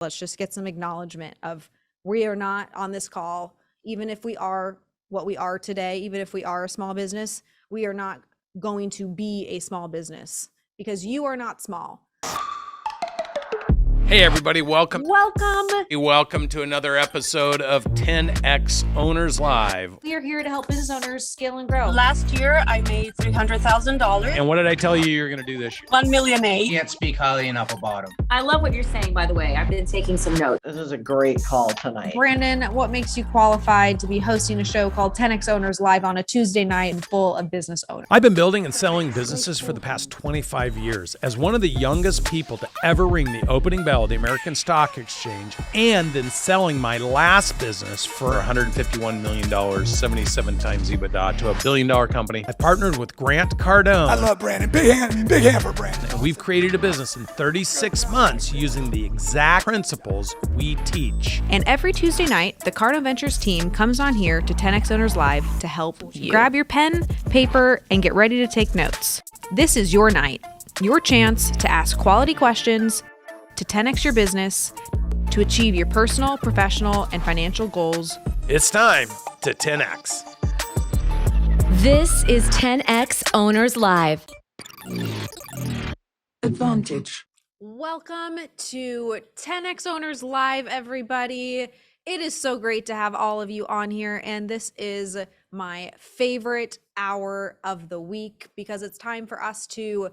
Let's just get some acknowledgement of we are not on this call, even if we are what we are today, even if we are a small business, we are not going to be a small business because you are not small. Hey everybody, welcome. Welcome to another episode of 10X Owners Live. We are here to help business owners scale and grow. Last year, I made $300,000. And what did I tell you you're going to do this year? 1 million. Can't speak highly enough about him. I love what you're saying, by the way. I've been taking some notes. This is a great call tonight. Brandon, what makes you qualified to be hosting a show called 10X Owners Live on a Tuesday night and full of business owners? I've been building and selling businesses for the past 25 years. As one of the youngest people to ever ring the opening bell of the American Stock Exchange, and then selling my last business for $151 million, 77 times EBITDA, to a $1 billion company, I partnered with Grant Cardone. I love Brandon. Big hand for Brandon. And we've created a business in 36 months using the exact principles we teach. And every Tuesday night, the Cardone Ventures team comes on here to 10X Owners Live to help you. Grab your pen, paper, and get ready to take notes. This is your night, your chance to ask quality questions, to 10X your business, to achieve your personal, professional, and financial goals. It's time to 10X. This is 10X Owners Live. Advantage. Welcome to 10X Owners Live, everybody. It is so great to have all of you on here, and this is my favorite hour of the week because it's time for us to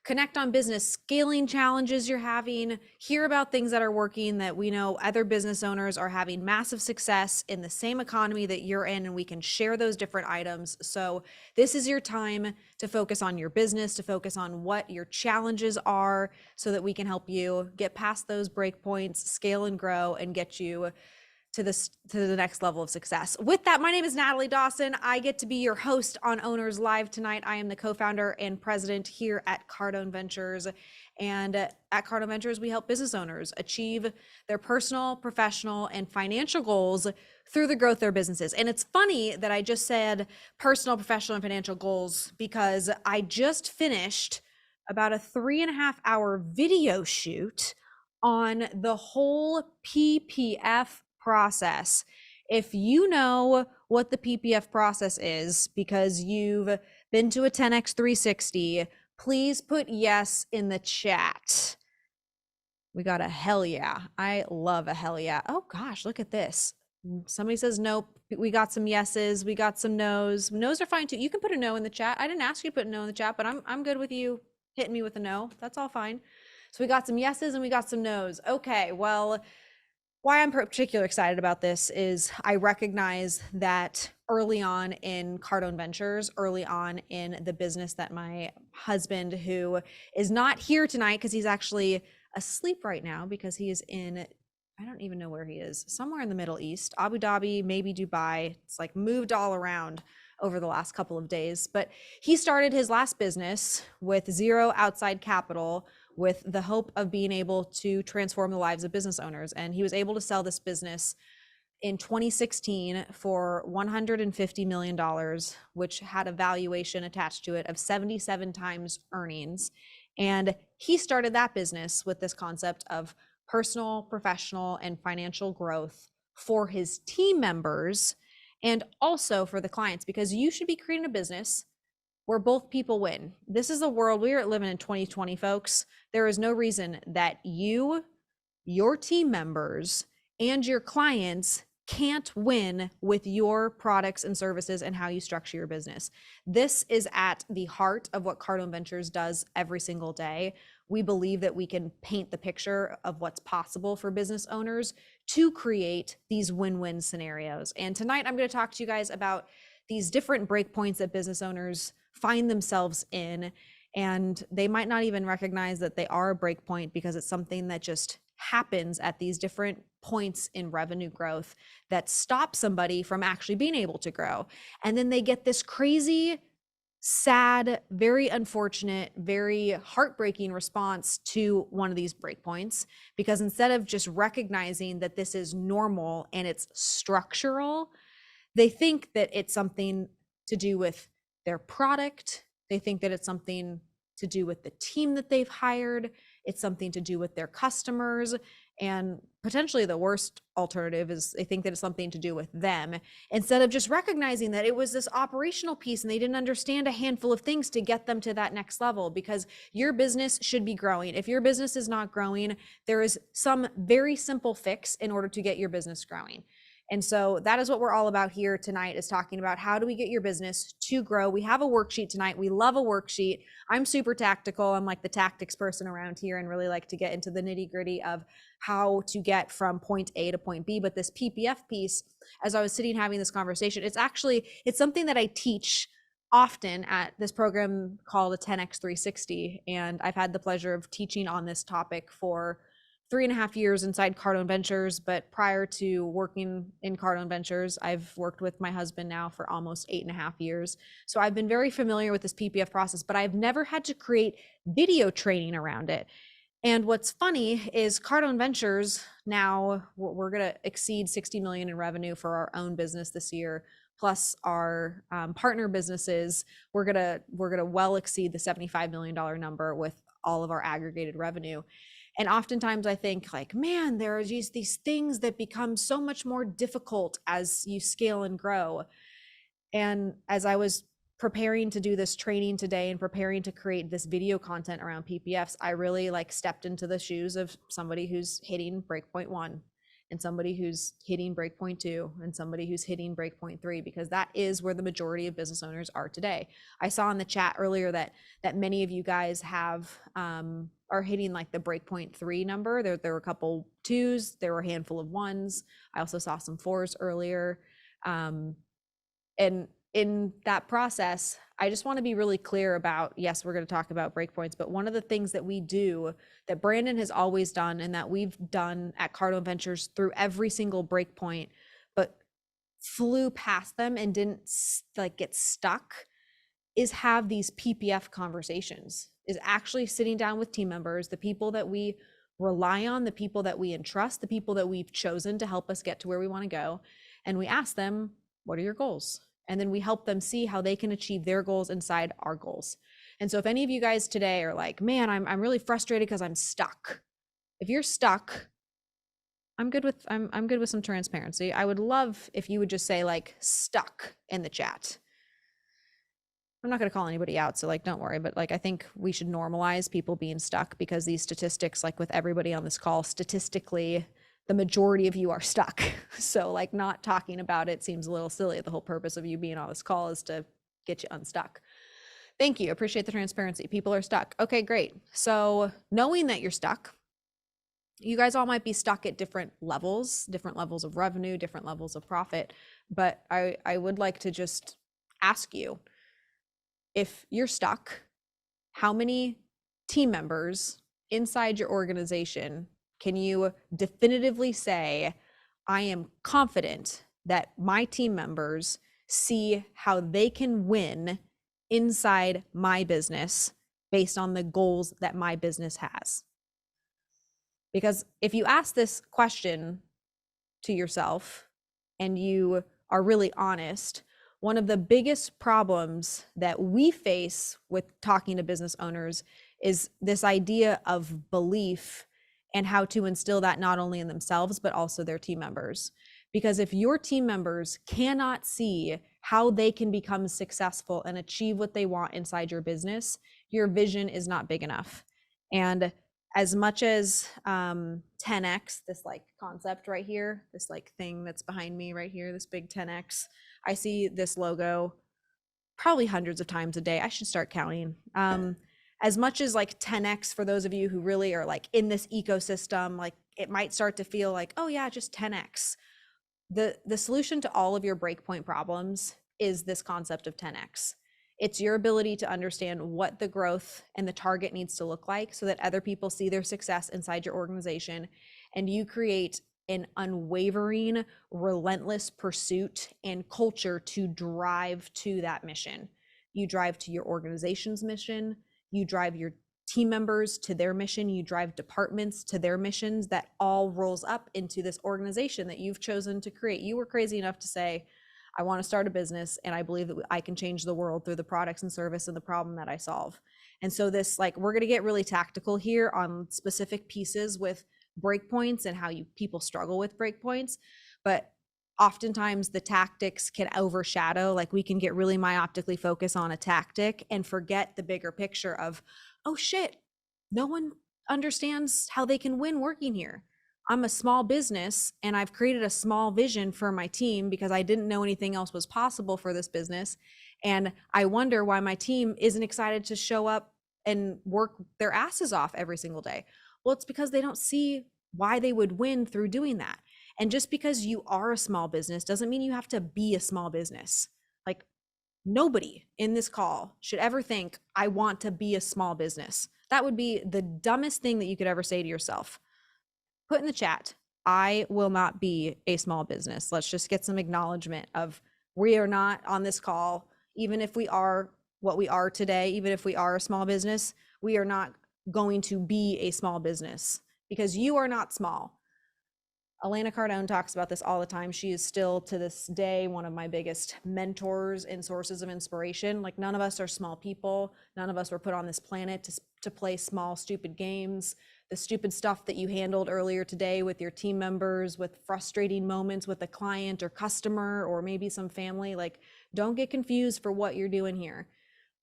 connect on business scaling challenges you're having, hear about things that are working that we know other business owners are having massive success in the same economy that you're in, and we can share those different items. So this is your time to focus on your business, to focus on what your challenges are so that we can help you get past those breakpoints, scale and grow, and get you to the next level of success. With that, my name is Natalie Dawson. I get to be your host on Owners Live tonight. I am the co-founder and president here at Cardone Ventures. And at Cardone Ventures, we help business owners achieve their personal, professional, and financial goals through the growth of their businesses. And it's funny that I just said personal, professional, and financial goals because I just finished about a 3.5-hour video shoot on the whole PPF process. If you know what the PPF process is because you've been to a 10X 360, please put yes in the chat. We got a hell yeah. I love a hell yeah. Oh gosh, look at this. Somebody says nope. We got some yeses. We got some no's. No's are fine too. You can put a no in the chat. I didn't ask you to put a no in the chat, but I'm good with you hitting me with a no. That's all fine. So we got some yeses and we got some no's. Okay, well, why I'm particularly excited about this is I recognize that early on in Cardone Ventures, early on in the business that my husband, who is not here tonight because he's actually asleep right now because he is in, I don't even know where he is, somewhere in the Middle East, Abu Dhabi, maybe Dubai. It's like moved all around over the last couple of days. But he started his last business with zero outside capital, with the hope of being able to transform the lives of business owners. And he was able to sell this business in 2016 for $150 million, which had a valuation attached to it of 77 times earnings. And he started that business with this concept of personal, professional, and financial growth for his team members and also for the clients, because you should be creating a business where both people win. This is the world we are living in 2020, folks. There is no reason that you, your team members, and your clients can't win with your products and services and how you structure your business. This is at the heart of what Cardone Ventures does every single day. We believe that we can paint the picture of what's possible for business owners to create these win-win scenarios. And tonight I'm going to talk to you guys about these different breakpoints that business owners find themselves in, and they might not even recognize that they are a breakpoint because it's something that just happens at these different points in revenue growth that stop somebody from actually being able to grow. And then they get this crazy, sad, very unfortunate, very heartbreaking response to one of these breakpoints, because instead of just recognizing that this is normal and it's structural, they think that it's something to do with their product. They think that it's something to do with the team that they've hired. It's something to do with their customers. And potentially the worst alternative is they think that it's something to do with them, instead of just recognizing that it was this operational piece and they didn't understand a handful of things to get them to that next level, because your business should be growing. If your business is not growing, there is some very simple fix in order to get your business growing. And so that is what we're all about here tonight, is talking about how do we get your business to grow. We have a worksheet tonight. We love a worksheet. I'm super tactical. I'm like the tactics person around here and really like to get into the nitty gritty of how to get from point A to point B. But this PPF piece, as I was sitting having this conversation, it's something that I teach often at this program called a 10X 360. And I've had the pleasure of teaching on this topic for 3.5 years inside Cardone Ventures. But prior to working in Cardone Ventures, I've worked with my husband now for almost 8.5 years. So I've been very familiar with this PPF process, but I've never had to create video training around it. And what's funny is Cardone Ventures, now we're going to exceed 60 million in revenue for our own business this year, plus our partner businesses. We're going to well exceed the $75 million number with all of our aggregated revenue. And oftentimes I think like, man, there are these things that become so much more difficult as you scale and grow. And as I was preparing to do this training today and preparing to create this video content around PPFs, I really like stepped into the shoes of somebody who's hitting breakpoint 1 and somebody who's hitting breakpoint 2 and somebody who's hitting breakpoint 3, because that is where the majority of business owners are today. I saw in the chat earlier that many of you guys have are hitting like the breakpoint 3 number. There were a couple 2s, there were a handful of 1s. I also saw some 4s earlier. And in that process, I just want to be really clear about, yes, we're going to talk about breakpoints, but one of the things that we do, that Brandon has always done and that we've done at Cardone Ventures through every single breakpoint, but flew past them and didn't like get stuck, is have these PPF conversations, is actually sitting down with team members, the people that we rely on, the people that we entrust, the people that we've chosen to help us get to where we want to go. And we ask them, what are your goals? And then we help them see how they can achieve their goals inside our goals. And so if any of you guys today are like, man, I'm really frustrated because I'm stuck. If you're stuck, I'm good with some transparency. I would love if you would just say like stuck in the chat. I'm not going to call anybody out, so like don't worry, but like I think we should normalize people being stuck, because these statistics, like with everybody on this call, statistically the majority of you are stuck. So like not talking about it seems a little silly. The whole purpose of you being on this call is to get you unstuck. Thank you. Appreciate the transparency. People are stuck. Okay, great. So knowing that you're stuck, you guys all might be stuck at different levels of revenue, different levels of profit. But I would like to just ask you, if you're stuck, how many team members inside your organization can you definitively say, I am confident that my team members see how they can win inside my business based on the goals that my business has? Because if you ask this question to yourself and you are really honest, one of the biggest problems that we face with talking to business owners is this idea of belief and how to instill that not only in themselves, but also their team members. Because if your team members cannot see how they can become successful and achieve what they want inside your business, your vision is not big enough. And as much as 10X, this like concept right here, this like thing that's behind me right here, this big 10X, I see this logo probably hundreds of times a day. I should start counting. As much as like 10X, for those of you who really are like in this ecosystem, like it might start to feel like, oh yeah, just 10X. The solution to all of your breakpoint problems is this concept of 10X. It's your ability to understand what the growth and the target needs to look like so that other people see their success inside your organization, and you create an unwavering, relentless pursuit and culture to drive to that mission. You drive to your organization's mission, you drive your team members to their mission, you drive departments to their missions. That all rolls up into this organization that you've chosen to create. You were crazy enough to say, I want to start a business and I believe that I can change the world through the products and service and the problem that I solve. And so this, like, we're going to get really tactical here on specific pieces with breakpoints and how people struggle with breakpoints, but oftentimes the tactics can overshadow. Like, we can get really myopically focused on a tactic and forget the bigger picture of, oh shit, no one understands how they can win working here. I'm a small business and I've created a small vision for my team because I didn't know anything else was possible for this business. And I wonder why my team isn't excited to show up and work their asses off every single day. Well, it's because they don't see why they would win through doing that. And just because you are a small business doesn't mean you have to be a small business. Like, nobody in this call should ever think, I want to be a small business. That would be the dumbest thing that you could ever say to yourself. Put in the chat, I will not be a small business. Let's just get some acknowledgement of, we are not on this call, even if we are what we are today, even if we are a small business, we are not going to be a small business because you are not small. Elena Cardone talks about this all the time. She is still, to this day, one of my biggest mentors and sources of inspiration. Like, none of us are small people. None of us were put on this planet to play small, stupid games. The stupid stuff that you handled earlier today with your team members, with frustrating moments with a client or customer, or maybe some family, like, don't get confused for what you're doing here.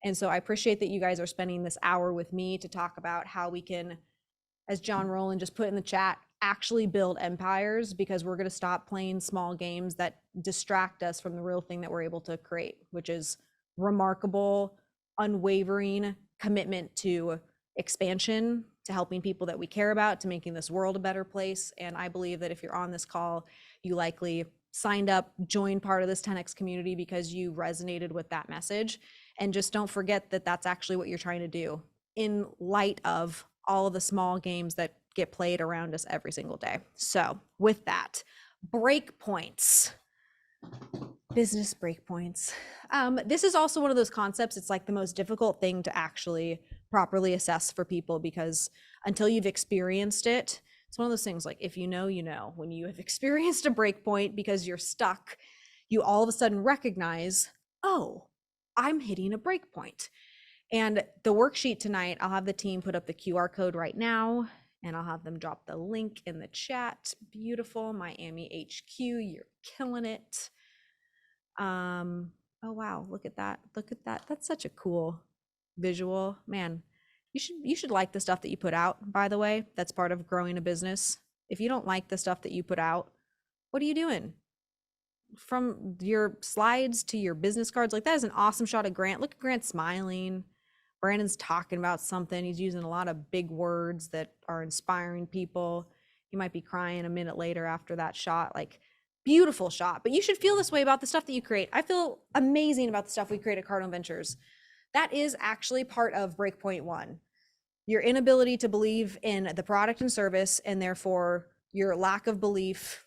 And so I appreciate that you guys are spending this hour with me to talk about how we can, as John Rowland just put in the chat, actually build empires, because we're going to stop playing small games that distract us from the real thing that we're able to create, which is remarkable, unwavering commitment to expansion, to helping people that we care about, to making this world a better place. And I believe that if you're on this call, you likely signed up, joined part of this 10X community because you resonated with that message. And just don't forget that that's actually what you're trying to do in light of all of the small games that get played around us every single day. So with that, breakpoints, business breakpoints. This is also one of those concepts. It's like the most difficult thing to actually properly assess for people, because until you've experienced it, it's one of those things like, if you know, you know. When you have experienced a breakpoint because you're stuck, you all of a sudden recognize, oh, I'm hitting a breakpoint. And the worksheet tonight, I'll have the team put up the QR code right now, and I'll have them drop the link in the chat. Beautiful, Miami HQ, you're killing it. Oh wow, look at that, look at that. That's such a cool visual, man. You should like the stuff that you put out, by the way. That's part of growing a business. If you don't like the stuff that you put out, what are you doing? From your slides to your business cards, like, that is an awesome shot of Grant. Look at Grant smiling. Brandon's talking about something. He's using a lot of big words that are inspiring people. He might be crying a minute later after that shot. Like, beautiful shot. But you should feel this way about the stuff that you create. I feel amazing about the stuff we create at Cardone Ventures. That is actually part of breakpoint one. Your inability to believe in the product and service, and therefore your lack of belief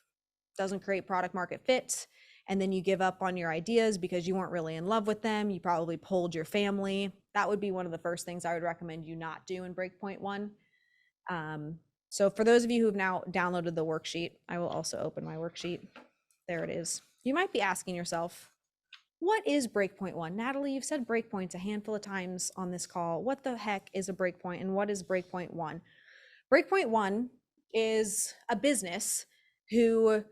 doesn't create product market fit. And then you give up on your ideas because you weren't really in love with them. You probably polled your family. That would be one of the first things I would recommend you not do in breakpoint one. So for those of you who have now downloaded the worksheet, I will also open my worksheet. There it is. You might be asking yourself, what is breakpoint one? Natalie, you've said breakpoints a handful of times on this call. What the heck is a breakpoint, and what is breakpoint one? Breakpoint one is a business who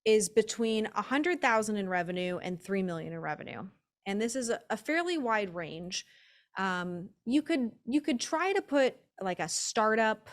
is between 100,000 in revenue and 3 million in revenue. And this is a fairly wide range. You could try to put like a startup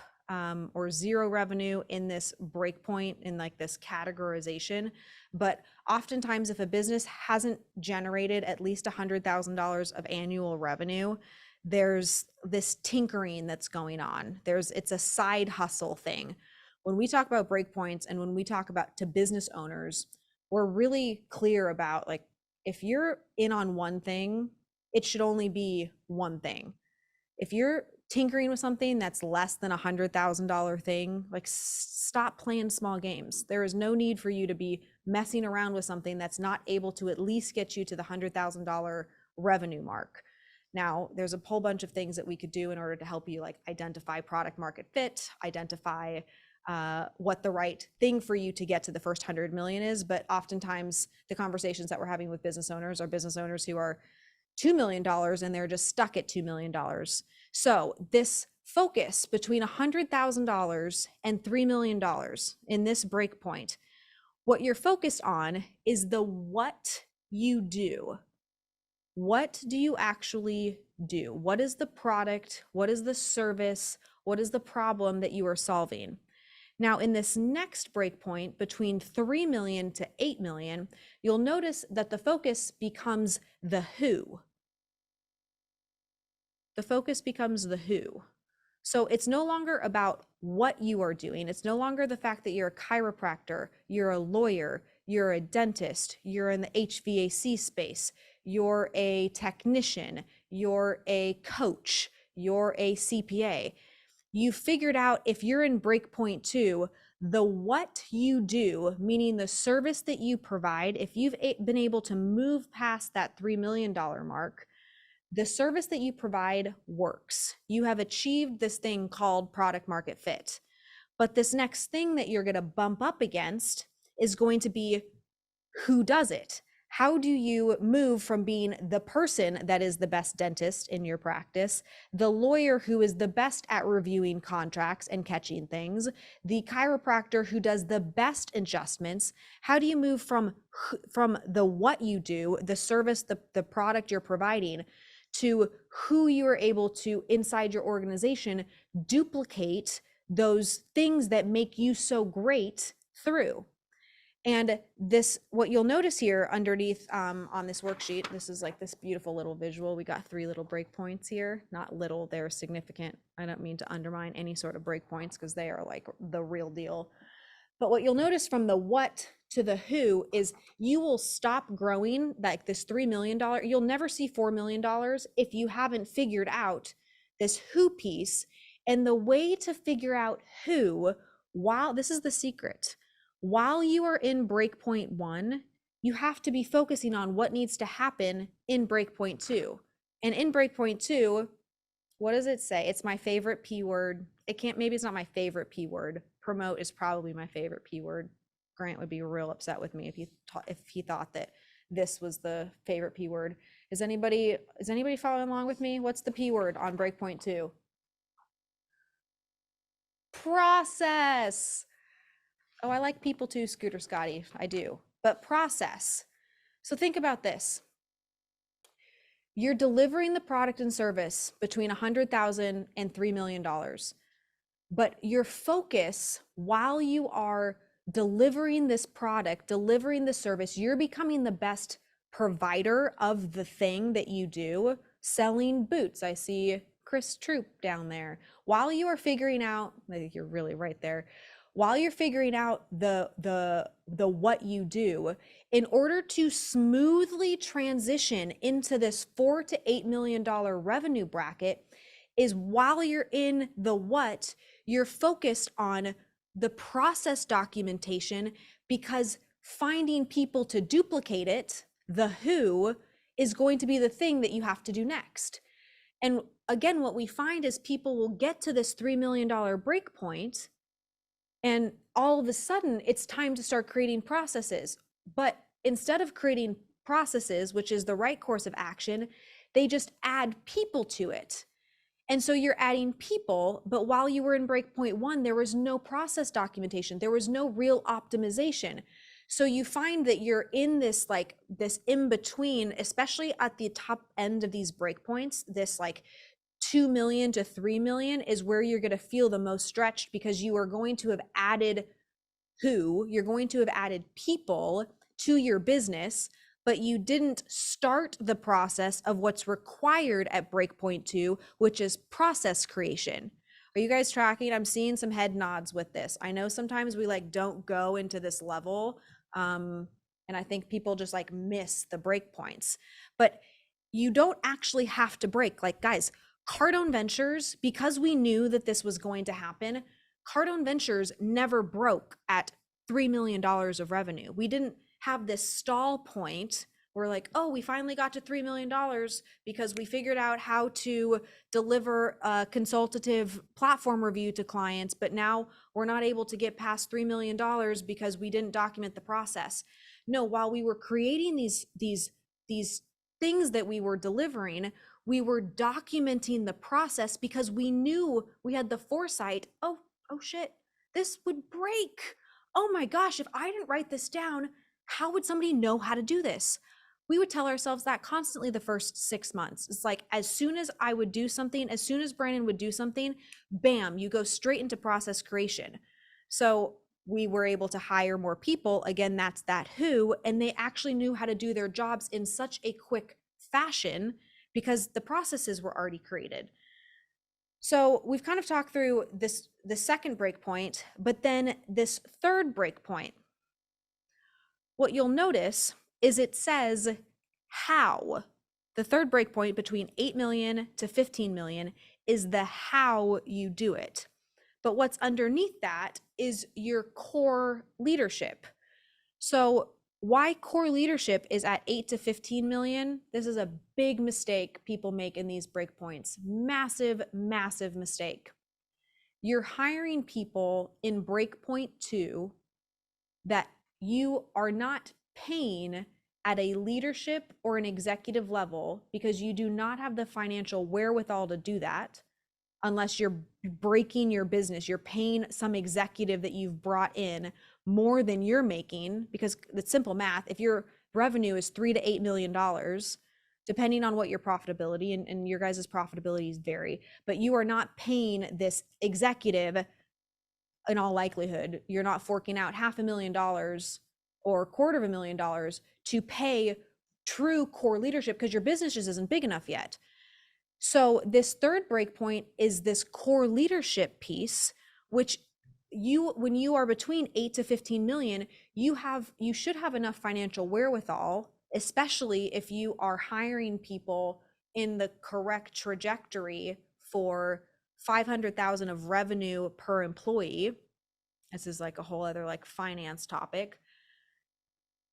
or zero revenue in this breakpoint, in like this categorization. But oftentimes, if a business hasn't generated at least $100,000 of annual revenue, there's this tinkering that's going on. It's a side hustle thing. When we talk about breakpoints and when we talk about to business owners, we're really clear about, like, if you're in on one thing, it should only be one thing. If you're tinkering with something that's less than $100,000 thing, like, stop playing small games. There is no need for you to be messing around with something that's not able to at least get you to the $100,000 revenue mark. Now, there's a whole bunch of things that we could do in order to help you, like identify product market fit, identify what the right thing for you to get to the first 100 million is. But oftentimes the conversations that we're having with business owners are business owners who are $2 million and they're just stuck at $2 million. So this focus between $100,000 and $3 million in this break point, what you're focused on is the what you do. What do you actually do? What is the product? What is the service? What is the problem that you are solving? Now, in this next breakpoint between 3 million to 8 million, you'll notice that the focus becomes the who. The focus becomes the who. So it's no longer about what you are doing. It's no longer the fact that you're a chiropractor, you're a lawyer, you're a dentist, you're in the HVAC space, you're a technician, you're a coach, you're a CPA. You figured out, if you're in breakpoint 2, the what you do, meaning the service that you provide, if you've been able to move past that $3 million mark, the service that you provide works. You have achieved this thing called product market fit. But this next thing that you're going to bump up against is going to be, who does it? How do you move from being the person that is the best dentist in your practice, the lawyer who is the best at reviewing contracts and catching things, the chiropractor who does the best adjustments? How do you move from the what you do, the service, the product you're providing, to who you are able to, inside your organization, duplicate those things that make you so great through? And this, what you'll notice here underneath on this worksheet, this is like this beautiful little visual. We got 3 little breakpoints here, not little, they're significant. I don't mean to undermine any sort of breakpoints because they are like the real deal. But what you'll notice from the what to the who is you will stop growing like this $3 million. You'll never see $4 million if you haven't figured out this who piece. And the way to figure out who, while this is the secret, while you are in breakpoint 1, you have to be focusing on what needs to happen in breakpoint 2. And in breakpoint 2, what does it say? It's my favorite P word. It can't, maybe it's not my favorite P word. Promote is probably my favorite P word. Grant would be real upset with me if he thought that this was the favorite P word. Is anybody following along with me? What's the P word on breakpoint 2? Process. Oh, I like people too, Scooter Scotty. I do. But process. So think about this. You're delivering the product and service between $100,000 and $3 million. But your focus, while you are delivering this product, delivering the service, you're becoming the best provider of the thing that you do. Selling boots. I see Chris Troop down there. While you are figuring out, I think you're really right there. While you're figuring out the what you do, in order to smoothly transition into this $4 to $8 million revenue bracket, is while you're in the what, you're focused on the process documentation, because finding people to duplicate it, the who, is going to be the thing that you have to do next. And again, what we find is people will get to this $3 million break point, and all of a sudden it's time to start creating processes. But instead of creating processes, which is the right course of action, they just add people to it. And so you're adding people, but while you were in breakpoint 1, there was no process documentation. There was no real optimization. So you find that you're in this like this in between, especially at the top end of these breakpoints, this like 2 million to 3 million is where you're going to feel the most stretched, because you are going to have added you're going to have added people to your business, but you didn't start the process of what's required at breakpoint 2, which is process creation. Are you guys tracking? I'm seeing some head nods with this. I know sometimes we like don't go into this level, and I think people just like miss the breakpoints, but you don't actually have to break. Like, guys, Cardone Ventures, because we knew that this was going to happen, Cardone Ventures never broke at $3 million of revenue. We didn't have this stall point where like, oh, we finally got to $3 million because we figured out how to deliver a consultative platform review to clients, but now we're not able to get past $3 million because we didn't document the process. No, while we were creating these things that we were delivering, We were documenting the process because we knew, we had the foresight, oh shit, this would break. Oh my gosh, if I didn't write this down, how would somebody know how to do this? We would tell ourselves that constantly the first 6 months. It's like, as soon as I would do something, as soon as Brandon would do something, bam, you go straight into process creation. So we were able to hire more people. Again, that's that who, and they actually knew how to do their jobs in such a quick fashion because the processes were already created. So we've kind of talked through this, the second break point, but then this third break point. What you'll notice is it says how. The third break point between 8 million to 15 million is the how you do it. But what's underneath that is your core leadership. So why core leadership is at 8 to 15 million? This is a big mistake people make in these breakpoints. Massive, massive mistake. You're hiring people in breakpoint 2 that you are not paying at a leadership or an executive level because you do not have the financial wherewithal to do that. Unless you're breaking your business, you're paying some executive that you've brought in more than you're making, because it's simple math. If your revenue is $3 to $8 million, depending on what your profitability and your guys' profitabilities vary, but you are not paying this executive, in all likelihood, you're not forking out $500,000 or $250,000 to pay true core leadership because your business just isn't big enough yet. So this third breakpoint is this core leadership piece, which when you are between 8 to 15 million, you should have enough financial wherewithal, especially if you are hiring people in the correct trajectory for 500,000 of revenue per employee. This is like a whole other like finance topic.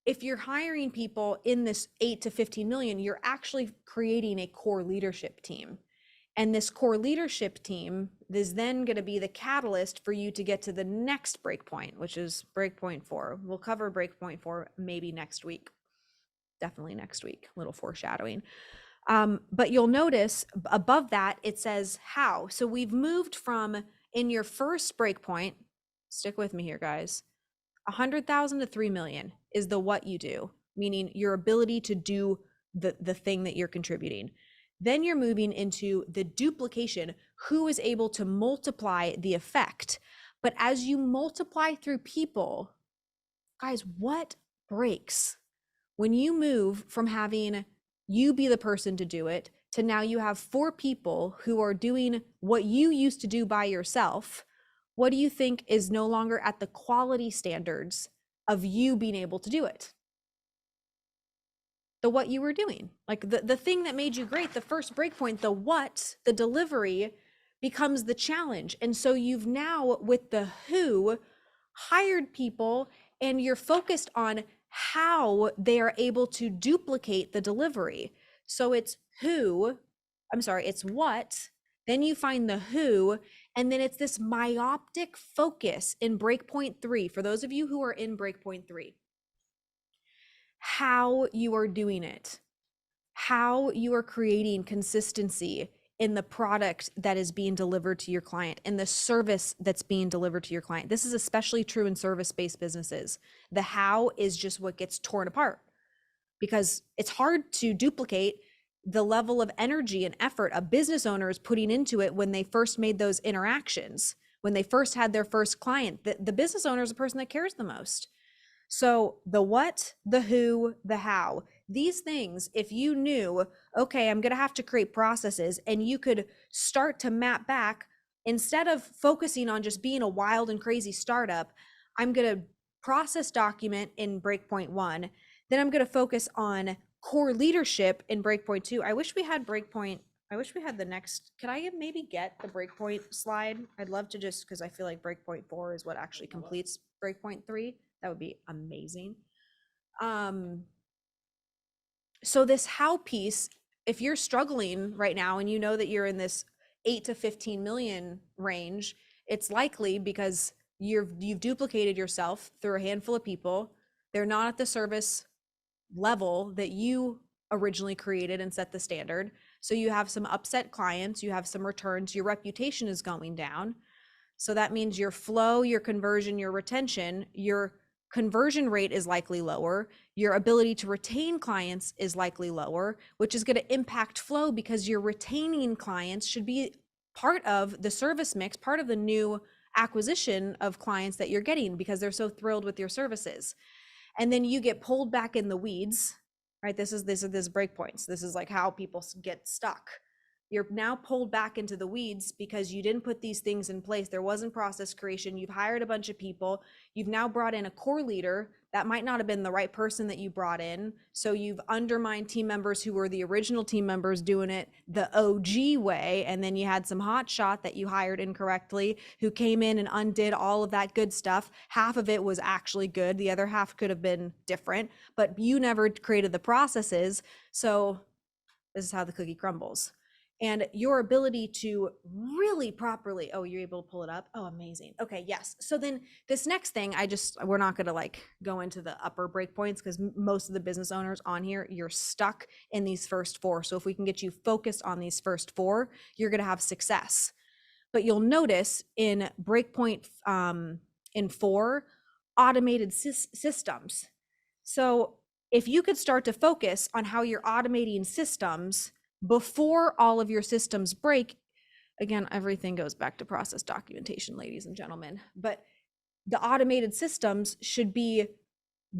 If you're hiring people in this 8 to 15 million, you're actually creating a core leadership team. And this core leadership team is then going to be the catalyst for you to get to the next breakpoint, which is breakpoint 4. We'll cover breakpoint 4 maybe next week. Definitely next week, a little foreshadowing. But you'll notice above that, it says how. So we've moved from, in your first breakpoint, stick with me here, guys, 100,000 to 3 million is the what you do, meaning your ability to do the thing that you're contributing. Then you're moving into the duplication, who is able to multiply the effect. But as you multiply through people, guys, what breaks? When you move from having you be the person to do it to now you have 4 people who are doing what you used to do by yourself, what do you think is no longer at the quality standards of you being able to do it? The what you were doing, like the thing that made you great, the first breakpoint, the what, the delivery becomes the challenge. And so you've now, with the who, hired people and you're focused on how they are able to duplicate the delivery. So it's it's what, then you find the who, and then it's this myopic focus in breakpoint 3. For those of you who are in breakpoint 3, how you are doing it, how you are creating consistency in the product that is being delivered to your client and the service that's being delivered to your client. This is especially true in service-based businesses. The how is just what gets torn apart because it's hard to duplicate the level of energy and effort a business owner is putting into it when they first made those interactions, when they first had their first client. The business owner is the person that cares the most. So the what, the who, the how, these things, if you knew, okay, I'm going to have to create processes, and you could start to map back, instead of focusing on just being a wild and crazy startup, I'm going to process document in breakpoint 1. Then I'm going to focus on core leadership in breakpoint 2. I wish we had the next, could I maybe get the breakpoint slide? I'd love to, just because I feel like breakpoint 4 is what actually completes breakpoint 3. That would be amazing. So this how piece, if you're struggling right now and you know that you're in this 8 to 15 million range, it's likely because you've duplicated yourself through a handful of people. They're not at the service level that you originally created and set the standard. So you have some upset clients, you have some returns, your reputation is going down. So that means your flow, your conversion, your retention, your conversion rate is likely lower. Your ability to retain clients is likely lower, which is going to impact flow because your retaining clients should be part of the service mix, part of the new acquisition of clients that you're getting because they're so thrilled with your services. And then you get pulled back in the weeds, right? This is breakpoints. This is like how people get stuck. You're now pulled back into the weeds because you didn't put these things in place. There wasn't process creation. You've hired a bunch of people. You've now brought in a core leader that might not have been the right person that you brought in. So you've undermined team members who were the original team members doing it the OG way. And then you had some hot shot that you hired incorrectly who came in and undid all of that good stuff. Half of it was actually good. The other half could have been different, but you never created the processes. So this is how the cookie crumbles. And your ability to really properly, oh, you're able to pull it up. Oh, amazing. Okay, yes. So then this next thing, we're not going to like go into the upper breakpoints because most of the business owners on here, you're stuck in these first four. So if we can get you focused on these first four, you're going to have success. But you'll notice in breakpoint in 4, automated systems. So if you could start to focus on how you're automating systems before all of your systems break, again, everything goes back to process documentation, ladies and gentlemen, but the automated systems should be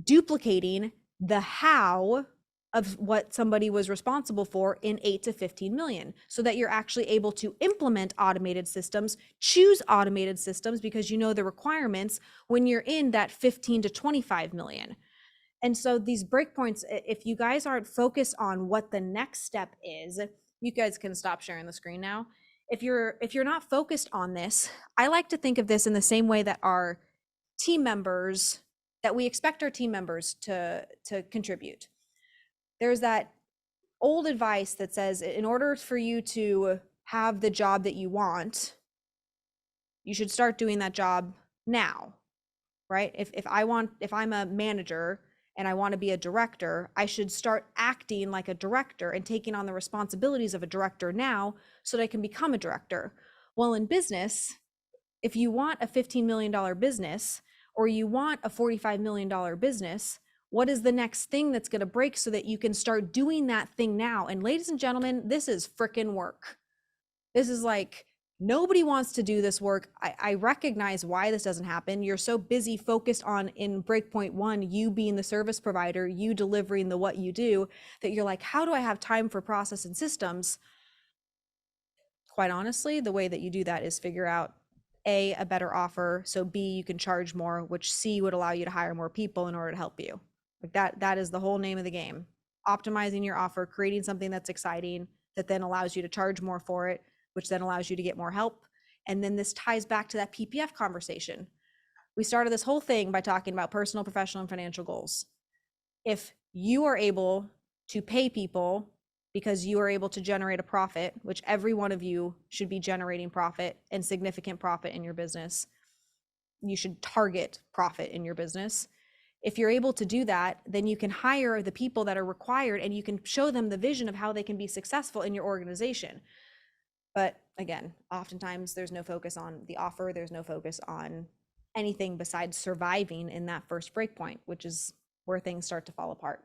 duplicating the how of what somebody was responsible for in 8 to 15 million, so that you're actually able to implement automated systems, choose automated systems because you know the requirements when you're in that 15 to 25 million. And so these breakpoints, if you guys aren't focused on what the next step is, you guys can stop sharing the screen now. If you're not focused on this, I like to think of this in the same way that our team members, that we expect our team members to contribute. There's that old advice that says, in order for you to have the job that you want, you should start doing that job now, right? If I'm a manager and I want to be a director, I should start acting like a director and taking on the responsibilities of a director now so that I can become a director. Well, in business, if you want a $15 million business or you want a $45 million business, what is the next thing that's going to break so that you can start doing that thing now? And ladies and gentlemen, this is frickin' work. This is like, nobody wants to do this work. I recognize why this doesn't happen. You're so busy focused on, in breakpoint 1, you being the service provider, you delivering the what you do, that you're like, how do I have time for process and systems? Quite honestly, the way that you do that is figure out A, a better offer. So B, you can charge more, which C would allow you to hire more people in order to help you. Like that is the whole name of the game. Optimizing your offer, creating something that's exciting that then allows you to charge more for it, which then allows you to get more help. And then this ties back to that PPF conversation. We started this whole thing by talking about personal, professional, and financial goals. If you are able to pay people because you are able to generate a profit, which every one of you should be generating profit and significant profit in your business, you should target profit in your business. If you're able to do that, then you can hire the people that are required and you can show them the vision of how they can be successful in your organization. But again, oftentimes there's no focus on the offer. There's no focus on anything besides surviving in that first breakpoint, which is where things start to fall apart.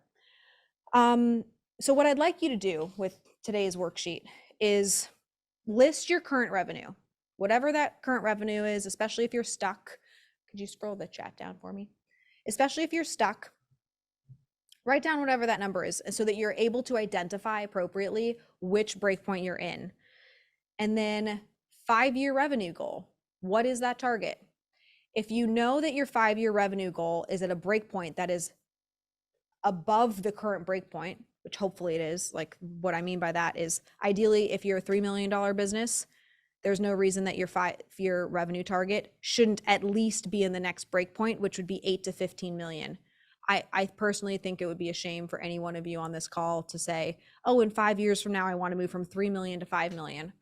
So what I'd like you to do with today's worksheet is list your current revenue, whatever that current revenue is, especially if you're stuck. Could you scroll the chat down for me? Especially if you're stuck, write down whatever that number is so that you're able to identify appropriately which breakpoint you're in. And then 5-year revenue goal. What is that target? If you know that your 5-year revenue goal is at a breakpoint that is above the current breakpoint, which hopefully it is, like what I mean by that is ideally if you're a $3 million business, there's no reason that your 5-year revenue target shouldn't at least be in the next breakpoint, which would be 8 to 15 million. I personally think it would be a shame for any one of you on this call to say, oh, in 5 years from now, I want to move from 3 million to 5 million.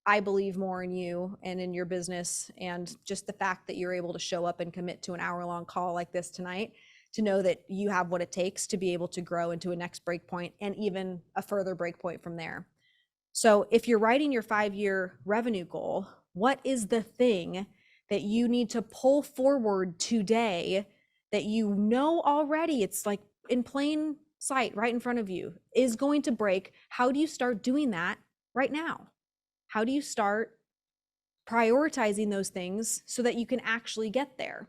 I believe more in you and in your business, and just the fact that you're able to show up and commit to an hour-long call like this tonight to know that you have what it takes to be able to grow into a next breakpoint and even a further breakpoint from there. So if you're writing your 5-year revenue goal, what is the thing that you need to pull forward today that you know already, it's like in plain sight right in front of you, is going to break? How do you start doing that right now? How do you start prioritizing those things so that you can actually get there?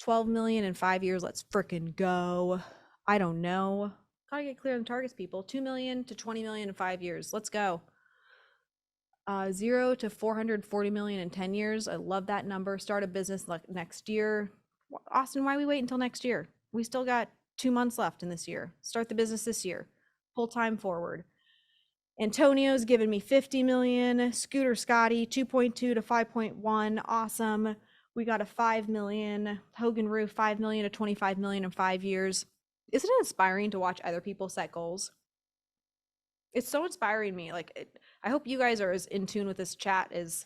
12 million in 5 years, let's frickin' go. I don't know. Gotta get clear on the targets, people. 2 million to 20 million in 5 years. Let's go. 0 to 440 million in 10 years. I love that number. Start a business like next year. Austin, why we wait until next year? We still got 2 months left in this year. Start the business this year. Pull time forward. Antonio's given me 50 million. Scooter Scotty, 2.2 to 5.1. Awesome. We got a 5 million. Hogan Roof, 5 million to 25 million in 5 years. Isn't it inspiring to watch other people set goals? It's so inspiring me. I hope you guys are as in tune with this chat as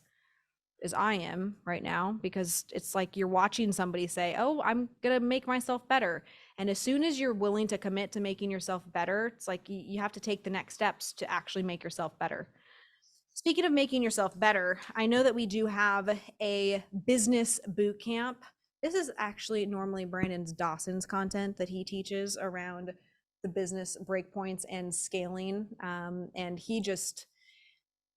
I am right now, because it's like you're watching somebody say, oh, I'm gonna make myself better. And as soon as you're willing to commit to making yourself better, it's like you have to take the next steps to actually make yourself better. Speaking of making yourself better, I know that we do have a business boot camp. This is actually normally Brandon's Dawson's content that he teaches around the business breakpoints and scaling. And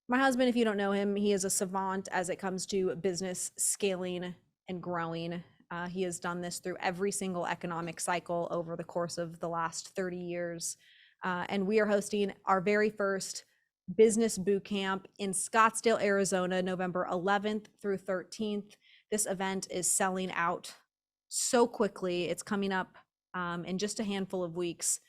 my husband, if you don't know him, he is a savant as it comes to business scaling and growing. He has done this through every single economic cycle over the course of the last 30 years. And we are hosting our very first business boot camp in Scottsdale, Arizona, November 11th through 13th. This event is selling out so quickly. It's coming up in just a handful of weeks.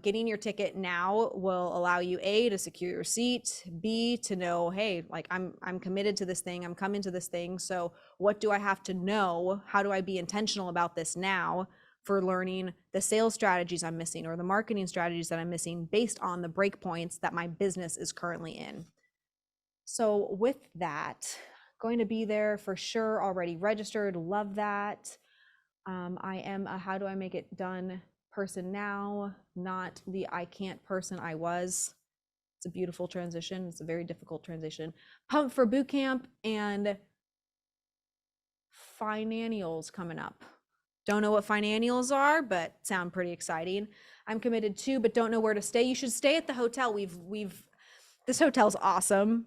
Getting your ticket now will allow you, A, to secure your seat, B, to know, hey, like I'm committed to this thing, I'm coming to this thing. So what do I have to know? How do I be intentional about this now for learning the sales strategies I'm missing or the marketing strategies that I'm missing based on the breakpoints that my business is currently in? So with that, going to be there for sure, already registered, love that. I am a how do I make it done person now, not the I can't person I was. It's a beautiful transition. It's a very difficult transition. Pumped for boot camp and finannials coming up. Don't know what finannials are, but sound pretty exciting. I'm committed to, but don't know where to stay. You should stay at the hotel. This hotel's awesome.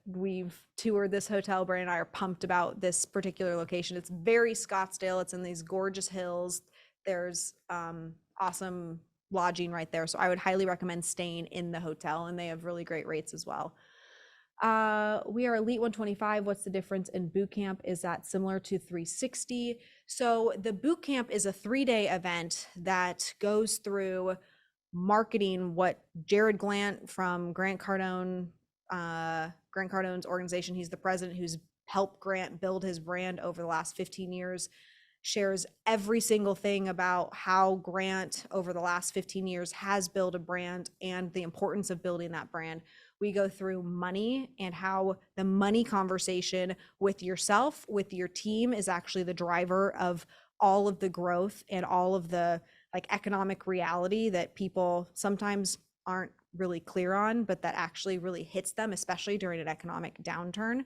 We've toured this hotel. Brandon and I are pumped about this particular location. It's very Scottsdale. It's in these gorgeous hills. There's awesome lodging right there. So I would highly recommend staying in the hotel, and they have really great rates as well. We are Elite 125. What's the difference in boot camp? Is that similar to 360? So the boot camp is a 3-day event that goes through marketing what Jared Glant from Grant Cardone's organization, he's the president who's helped Grant build his brand over the last 15 years, shares every single thing about how Grant over the last 15 years has built a brand and the importance of building that brand. We go through money and how the money conversation with yourself, with your team, is actually the driver of all of the growth and all of the economic reality that people sometimes aren't really clear on, but that actually really hits them, especially during an economic downturn.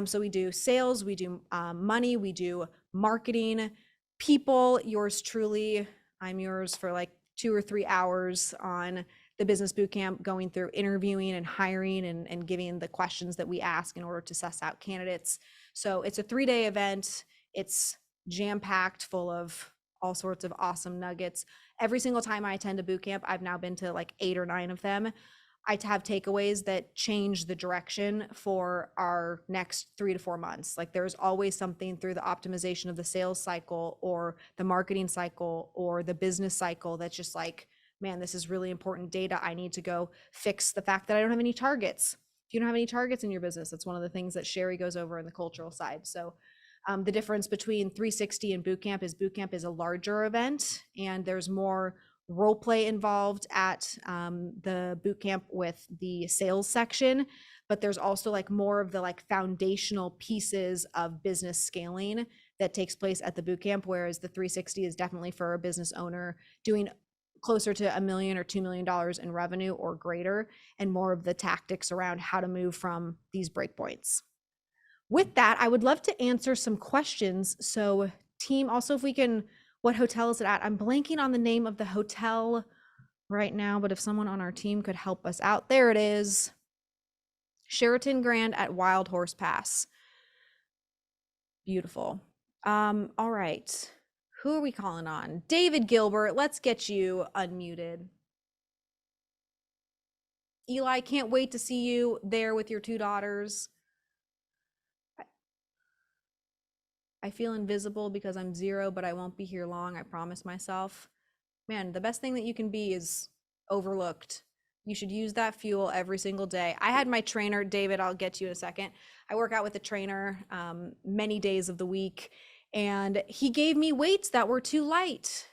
So we do sales, we do money, we do marketing, people. Yours truly, I'm yours for 2 or 3 hours on the business bootcamp, going through interviewing and hiring and giving the questions that we ask in order to suss out candidates. So it's a 3-day event. It's jam-packed full of all sorts of awesome nuggets. Every single time I attend a bootcamp, I've now been to 8 or 9 of them, I have takeaways that change the direction for our next 3 to 4 months. There's always something through the optimization of the sales cycle or the marketing cycle or the business cycle that's just man, this is really important data. I need to go fix the fact that I don't have any targets. If you don't have any targets in your business, that's one of the things that Sherry goes over in the cultural side. So the difference between 360 and bootcamp is a larger event, and there's more role play involved at the bootcamp with the sales section, but there's also more of the foundational pieces of business scaling that takes place at the bootcamp, whereas the 360 is definitely for a business owner doing closer to $1 million or $2 million in revenue or greater, and more of the tactics around how to move from these breakpoints. With that, I would love to answer some questions. So team, also if we can, what hotel is it at? I'm blanking on the name of the hotel right now, but if someone on our team could help us out, there it is. Sheraton Grand at Wild Horse Pass. Beautiful. All right. Who are we calling on? David Gilbert, let's get you unmuted. Eli, can't wait to see you there with your 2 daughters. I feel invisible because I'm 0, but I won't be here long, I promise myself. Man, the best thing that you can be is overlooked. You should use that fuel every single day. I had my trainer, David, I'll get to you in a second. I work out with a trainer many days of the week, and he gave me weights that were too light.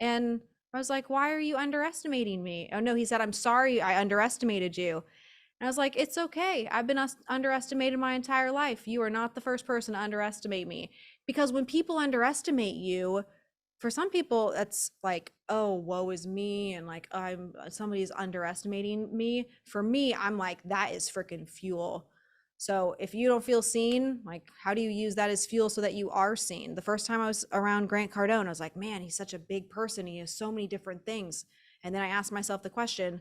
And I was like, why are you underestimating me? Oh no, he said, I'm sorry, I underestimated you. And I was like, it's okay. I've been underestimated my entire life. You are not the first person to underestimate me. Because when people underestimate you, for some people, that's like, oh, woe is me. And like, somebody's underestimating me. For me, I'm like, that is freaking fuel. So if you don't feel seen, like, how do you use that as fuel so that you are seen? The first time I was around Grant Cardone, I was like, man, he's such a big person. He has so many different things. And then I asked myself the question,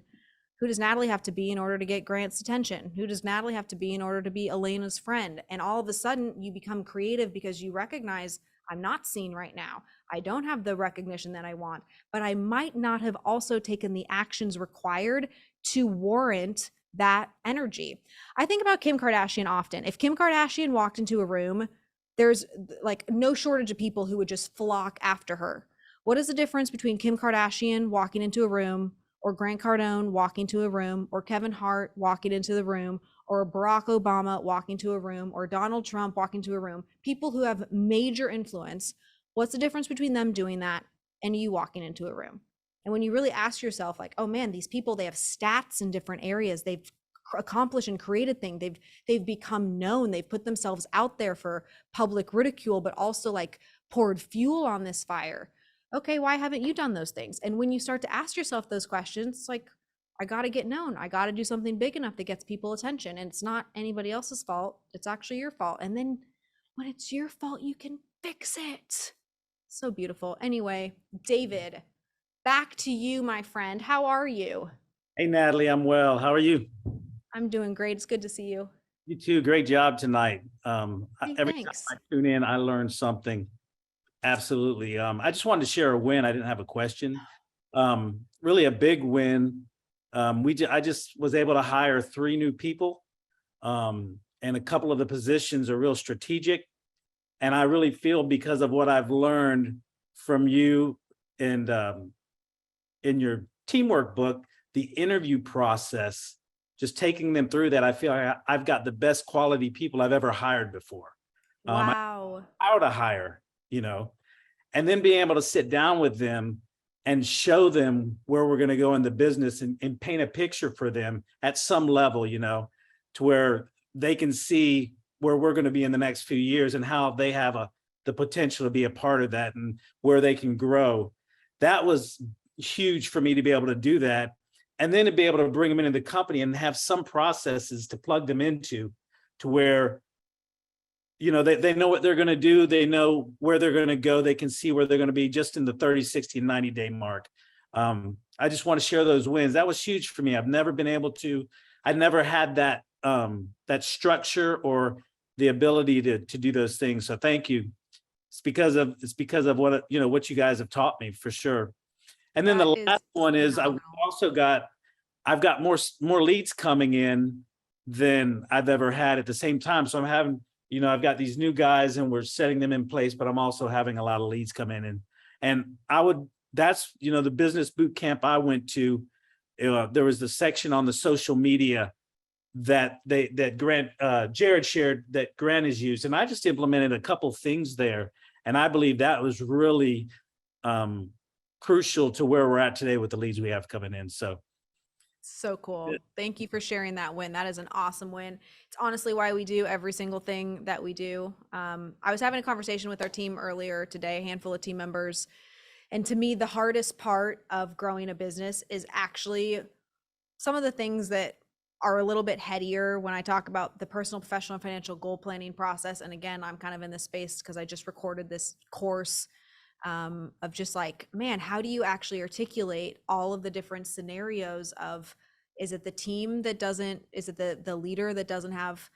who does Natalie have to be in order to get Grant's attention? Who does Natalie have to be in order to be Elena's friend? And all of a sudden you become creative because you recognize, I'm not seen right now. I don't have the recognition that I want, but I might not have also taken the actions required to warrant that energy. I think about Kim Kardashian often. If Kim Kardashian walked into a room, there's like no shortage of people who would just flock after her. What is the difference between Kim Kardashian walking into a room, or Grant Cardone walking to a room, or Kevin Hart walking into the room, or Barack Obama walking to a room, or Donald Trump walking to a room? People who have major influence. What's the difference between them doing that and you walking into a room? And when you really ask yourself, like, oh man, these people, they have stats in different areas. They've accomplished and created things. They've become known. They've put themselves out there for public ridicule, but also like poured fuel on this fire. Okay, why haven't you done those things? And when you start to ask yourself those questions, it's like, I got to get known. I got to do something big enough that gets people attention. And it's not anybody else's fault. It's actually your fault. And then when it's your fault, you can fix it. So beautiful. Anyway, David, back to you, my friend. How are you? Hey, Natalie, I'm well. How are you? I'm doing great. It's good to see you. You too. Great job tonight. Hey, Every thanks. time I tune in, I learn something. Absolutely. I just wanted to share a win. I didn't have a question. Really a big win. I just was able to hire 3 new people, and a couple of the positions are real strategic. And I really feel, because of what I've learned from you and in your teamwork book, the interview process, just taking them through that, I feel like I've got the best quality people I've ever hired before. Wow. How to hire, and then being able to sit down with them and show them where we're going to go in the business, and paint a picture for them at some level, to where they can see where we're going to be in the next few years and how they have the potential to be a part of that and where they can grow. That was huge for me to be able to do that. And then to be able to bring them into the company and have some processes to plug them into, to where, they know what they're going to do. They know where they're going to go. They can see where they're going to be just in the 30, 60, 90 day mark. I just want to share those wins. That was huge for me. I've never been able to, I never had that, that structure or the ability to do those things. So thank you. It's because of what, what you guys have taught me, for sure. And then the last one is I've got more leads coming in than I've ever had at the same time. So I'm having, I've got these new guys and we're setting them in place, but I'm also having a lot of leads come in. And that's, the business boot camp I went to, there was the section on the social media that Jared shared that Grant has used. And I just implemented a couple things there. And I believe that was really, crucial to where we're at today with the leads we have coming in. So cool. Thank you for sharing that win. That is an awesome win. It's honestly why we do every single thing that we do. I was having a conversation with our team earlier today, a handful of team members, And to me, the hardest part of growing a business is actually some of the things that are a little bit headier when I talk about the personal, professional, and financial goal planning process. And again, I'm kind of in this space because I just recorded this course of just like, man, how do you actually articulate all of the different scenarios of, is it the team that doesn't, is it the leader that doesn't have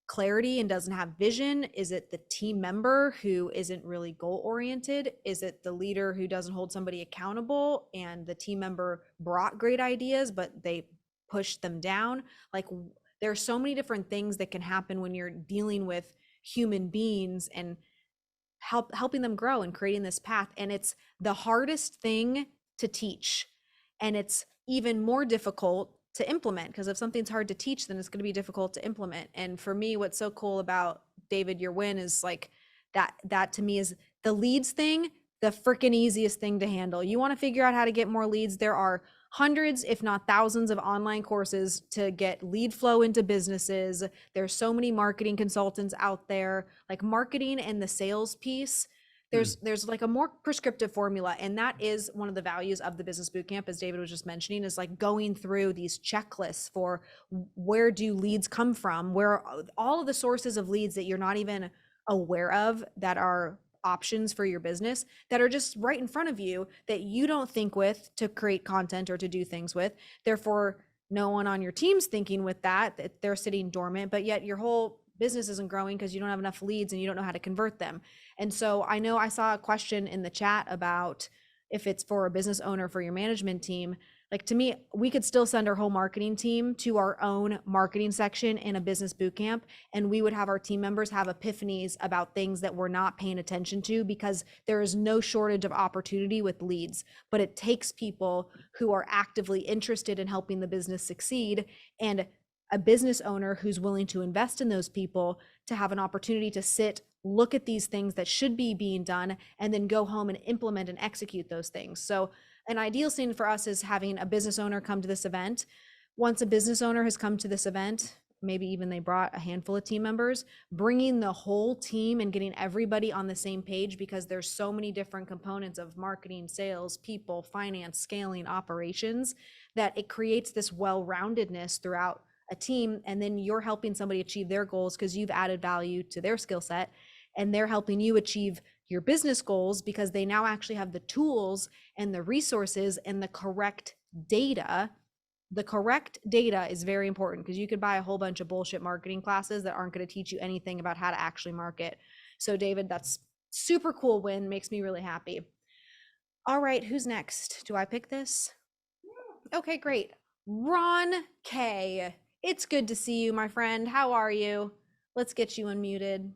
clarity and doesn't have vision? Is it the team member who isn't really goal oriented? Is it the leader who doesn't hold somebody accountable and the team member brought great ideas, but they pushed them down? Like, there are so many different things that can happen when you're dealing with human beings and helping them grow and creating this path. And it's the hardest thing to teach. And it's even more difficult to implement, because if something's hard to teach, then it's going to be difficult to implement. And for me, what's so cool about David, your win is like that to me is the leads thing, the freaking easiest thing to handle. You want to figure out how to get more leads. There are hundreds, if not thousands, of online courses to get lead flow into businesses. There's so many marketing consultants out there. Like, marketing and the sales piece, there's like a more prescriptive formula, and that is one of the values of the business bootcamp, as David was just mentioning, is like going through these checklists for where do leads come from, where all of the sources of leads that you're not even aware of that are options for your business that are just right in front of you that you don't think with to create content or to do things with. Therefore, no one on your team's thinking with that they're sitting dormant, but yet your whole business isn't growing because you don't have enough leads and you don't know how to convert them. And so I know I saw a question in the chat about if it's for a business owner for your management team. Like, to me, we could still send our whole marketing team to our own marketing section in a business boot camp, and we would have our team members have epiphanies about things that we're not paying attention to, because there is no shortage of opportunity with leads. But it takes people who are actively interested in helping the business succeed, and a business owner who's willing to invest in those people to have an opportunity to sit, look at these things that should be being done, and then go home and implement and execute those things. So an ideal scene for us is having a business owner come to this event. Once a business owner has come to this event, maybe even they brought a handful of team members, bringing the whole team and getting everybody on the same page, because there's so many different components of marketing, sales, people, finance, scaling, operations, that it creates this well-roundedness throughout a team. And then you're helping somebody achieve their goals because you've added value to their skill set, and they're helping you achieve your business goals because they now actually have the tools and the resources and the correct data. The correct data is very important, because you could buy a whole bunch of bullshit marketing classes that aren't going to teach you anything about how to actually market. So David, that's super cool win, makes me really happy. All right, who's next? Do I pick this? Okay, great. Ron K. It's good to see you, my friend. How are you? Let's get you unmuted.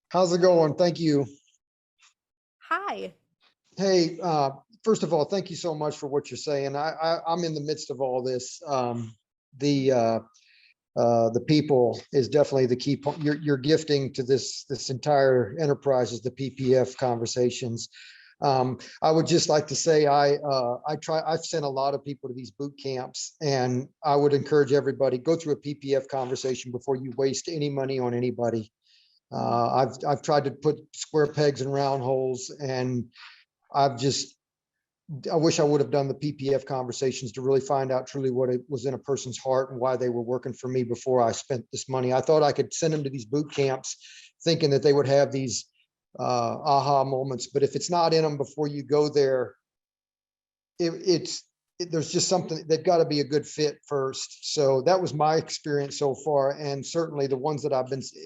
How's it going? Thank you. Hi. Hey, first of all, thank you so much for what you're saying. I'm in the midst of all this. The people is definitely the key point. You're gifting to this entire enterprise is the PPF conversations. I would just like to say I've sent a lot of people to these boot camps, and I would encourage everybody, go through a PPF conversation before you waste any money on anybody. I've tried to put square pegs in round holes, and I wish I would have done the PPF conversations to really find out truly what it was in a person's heart and why they were working for me before I spent this money. I thought I could send them to these boot camps thinking that they would have these aha moments, but if it's not in them before you go there, there's just something, they've got to be a good fit first. So that was my experience so far, and certainly the ones that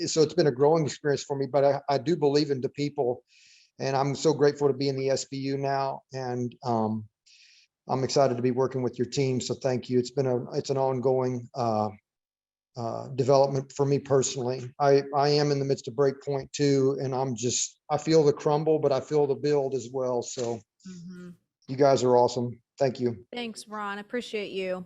so it's been a growing experience for me, but I do believe in the people, and I'm so grateful to be in the SBU now, and I'm excited to be working with your team. So thank you. It's an ongoing development for me personally. I am in the midst of Breakpoint too, and I feel the crumble, but I feel the build as well. So you guys are awesome. Thank you. Thanks, Ron. Appreciate you.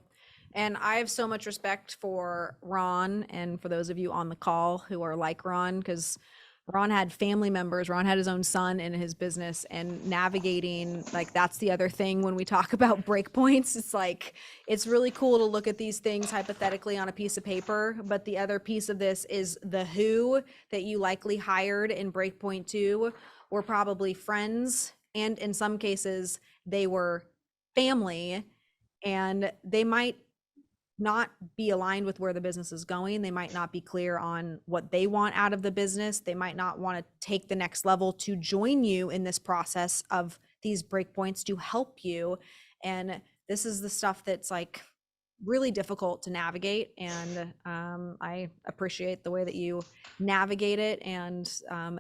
And I have so much respect for Ron and for those of you on the call who are like Ron, because Ron had family members. Ron had his own son in his business, and navigating, like, that's the other thing when we talk about breakpoints. It's like, it's really cool to look at these things hypothetically on a piece of paper, but the other piece of this is the who that you likely hired in breakpoint 2 were probably friends, and in some cases they were family, and they might not be aligned with where the business is going. They might not be clear on what they want out of the business. They might not want to take the next level to join you in this process of these breakpoints to help you. And this is the stuff that's like really difficult to navigate. And I appreciate the way that you navigate it, and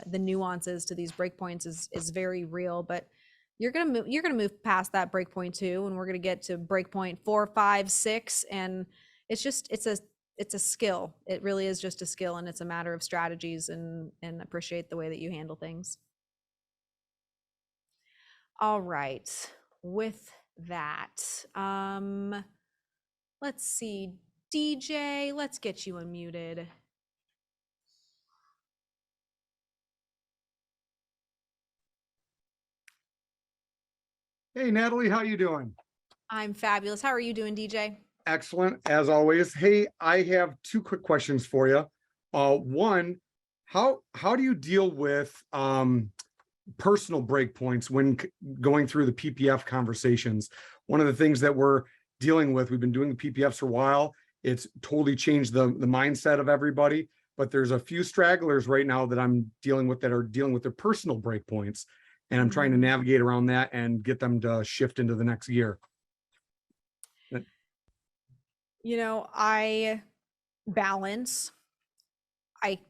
the nuances to these breakpoints is very real. But you're gonna move past that breakpoint 2, and we're gonna get to breakpoint 4, 5, 6, and it's a skill. It really is just a skill, and it's a matter of strategies, and appreciate the way that you handle things. All right, with that, let's see, DJ, let's get you unmuted. Hey, Natalie, how you doing? I'm fabulous. How are you doing, DJ? Excellent, as always. Hey, I have two quick questions for you. One, how do you deal with personal breakpoints when going through the PPF conversations? One of the things that we're dealing with, we've been doing the PPFs for a while. It's totally changed the mindset of everybody, but there's a few stragglers right now that I'm dealing with that are dealing with their personal breakpoints. And I'm trying to navigate around that and get them to shift into the next gear. You know, I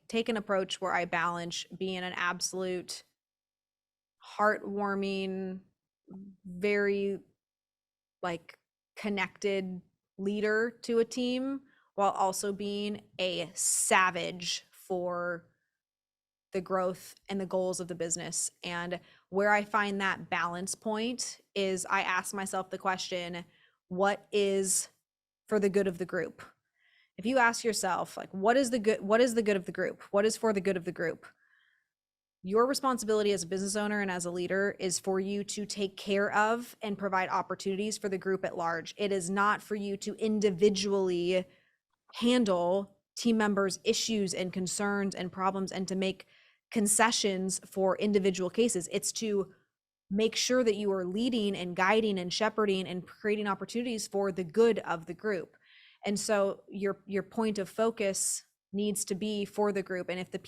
take an approach where I balance being an absolute heartwarming, very like connected leader to a team, while also being a savage for the growth and the goals of the business. And where I find that balance point is I ask myself the question, what is for the good of the group? If you ask yourself, like, what is the good of the group? What is for the good of the group? Your responsibility as a business owner and as a leader is for you to take care of and provide opportunities for the group at large. It is not for you to individually handle team members' issues and concerns and problems and to make concessions for individual cases. It's to make sure that you are leading and guiding and shepherding and creating opportunities for the good of the group. And so your point of focus needs to be for the group. And if the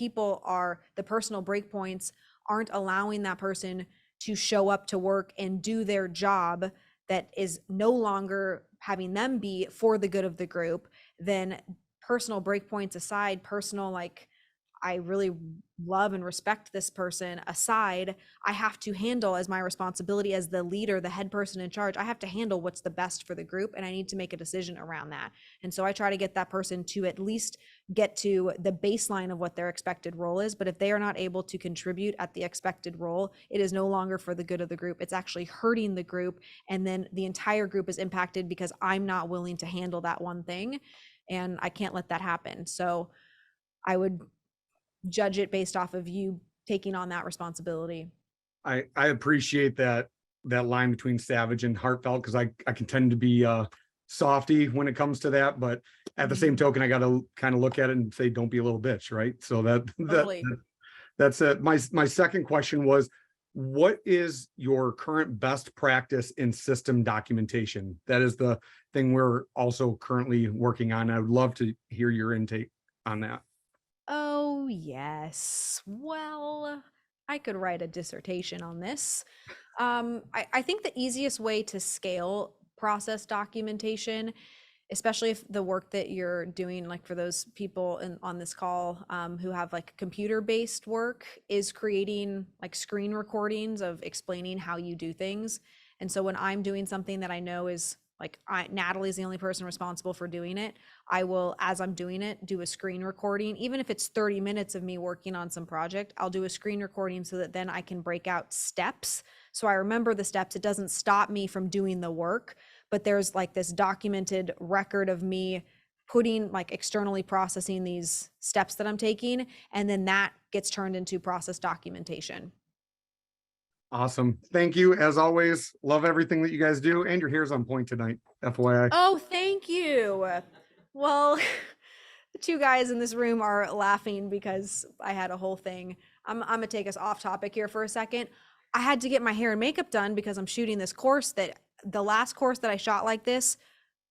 personal breakpoints aren't allowing that person to show up to work and do their job, that is no longer having them be for the good of the group, then personal breakpoints aside, personal, like, I really love and respect this person aside, I have to handle as my responsibility as the leader, the head person in charge, I have to handle what's the best for the group, and I need to make a decision around that. And so I try to get that person to at least get to the baseline of what their expected role is. But if they are not able to contribute at the expected role, it is no longer for the good of the group. It's actually hurting the group. And then the entire group is impacted because I'm not willing to handle that one thing. And I can't let that happen. So I would judge it based off of you taking on that responsibility. I appreciate that line between savage and heartfelt, because I can tend to be softy when it comes to that, but at the same token, I got to kind of look at it and say, don't be a little bitch, right? So that's it. My second question was, what is your current best practice in system documentation? That is the thing we're also currently working on. I would love to hear your intake on that. Oh, yes. Well, I could write a dissertation on this. I think the easiest way to scale process documentation, especially if the work that you're doing, like for those people on this call who have like computer-based work, is creating like screen recordings of explaining how you do things. And so when I'm doing something that I know is like Natalie's the only person responsible for doing it, I will, as I'm doing it, do a screen recording. Even if it's 30 minutes of me working on some project, I'll do a screen recording so that then I can break out steps. So I remember the steps. It doesn't stop me from doing the work, but there's like this documented record of me putting like externally processing these steps that I'm taking, and then that gets turned into process documentation. Awesome. Thank you. As always, love everything that you guys do, and your hair's on point tonight. FYI. Oh, thank you. Well, the two guys in this room are laughing because I had a whole thing. I'm gonna take us off topic here for a second. I had to get my hair and makeup done because I'm shooting this course that the last course that I shot like this